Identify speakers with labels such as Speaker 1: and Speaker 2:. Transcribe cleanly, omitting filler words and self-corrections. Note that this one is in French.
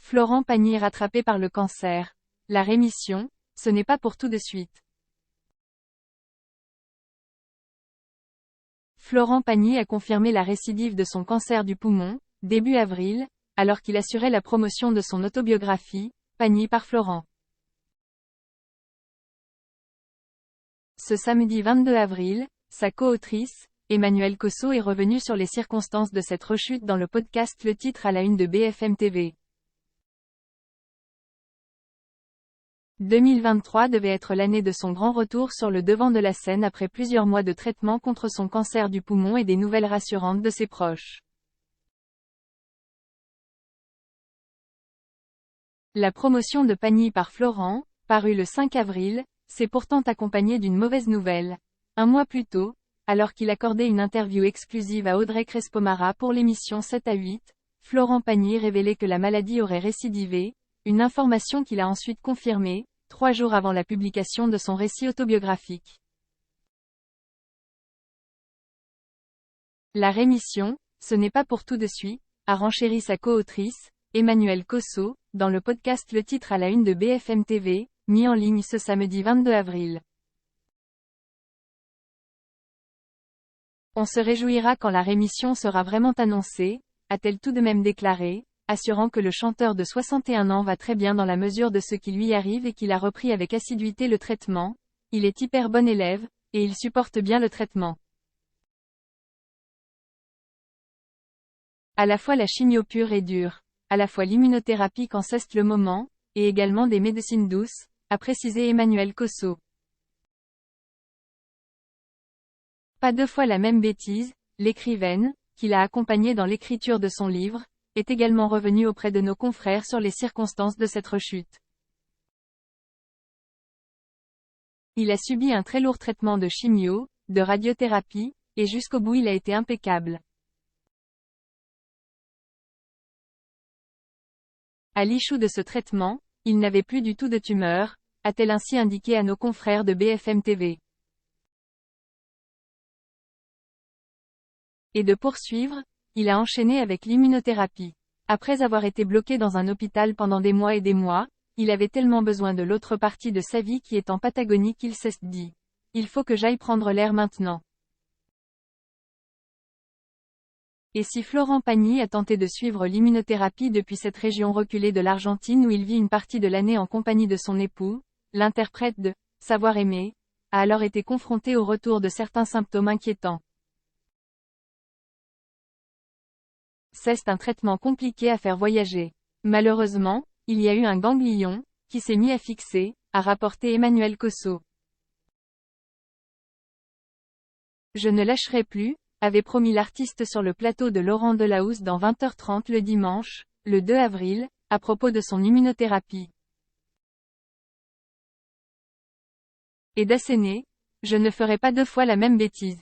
Speaker 1: Florent Pagny rattrapé par le cancer. La rémission, ce n'est pas pour tout de suite. Florent Pagny a confirmé la récidive de son cancer du poumon, début avril, alors qu'il assurait la promotion de son autobiographie, Pagny par Florent. Ce samedi 22 avril, sa co-autrice, Emmanuelle Cosso est revenue sur les circonstances de cette rechute dans le podcast Le Titre à la une de BFM TV. 2023 devait être l'année de son grand retour sur le devant de la scène après plusieurs mois de traitement contre son cancer du poumon et des nouvelles rassurantes de ses proches. La promotion de Pagny par Florent, parue le 5 avril, s'est pourtant accompagnée d'une mauvaise nouvelle. Un mois plus tôt, alors qu'il accordait une interview exclusive à Audrey Crespo-Mara pour l'émission 7 à 8, Florent Pagny révélait que la maladie aurait récidivé, une information qu'il a ensuite confirmée, 3 jours avant la publication de son récit autobiographique. La rémission, ce n'est pas pour tout de suite, a renchéri sa co-autrice, Emmanuelle Cosso, dans le podcast Le Titre à la une de BFM TV, mis en ligne ce samedi 22 avril. On se réjouira quand la rémission sera vraiment annoncée, a-t-elle tout de même déclaré, assurant que le chanteur de 61 ans va très bien dans la mesure de ce qui lui arrive et qu'il a repris avec assiduité le traitement. Il est hyper bon élève, et il supporte bien le traitement. À la fois la chimio pure et dure, à la fois l'immunothérapie quand c'est le moment, et également des médecines douces, a précisé Emmanuelle Cosso. Pas deux fois la même bêtise, l'écrivaine, qui l'a accompagnée dans l'écriture de son livre, est également revenue auprès de nos confrères sur les circonstances de cette rechute. Il a subi un très lourd traitement de chimio, de radiothérapie, et jusqu'au bout il a été impeccable. À l'issue de ce traitement, il n'avait plus du tout de tumeur, a-t-elle ainsi indiqué à nos confrères de BFM TV. Et de poursuivre, il a enchaîné avec l'immunothérapie. Après avoir été bloqué dans un hôpital pendant des mois et des mois, il avait tellement besoin de l'autre partie de sa vie qui est en Patagonie qu'il s'est dit. Il faut que j'aille prendre l'air maintenant. Et si Florent Pagny a tenté de suivre l'immunothérapie depuis cette région reculée de l'Argentine où il vit une partie de l'année en compagnie de son époux, l'interprète de « Savoir aimer », a alors été confronté au retour de certains symptômes inquiétants. C'est un traitement compliqué à faire voyager. Malheureusement, il y a eu un ganglion, qui s'est mis à fixer, a rapporté Emmanuelle Cosso. Je ne lâcherai plus, avait promis l'artiste sur le plateau de Laurent Delahousse dans 20h30 le dimanche, le 2 avril, à propos de son immunothérapie. Et d'asséner, je ne ferai pas deux fois la même bêtise.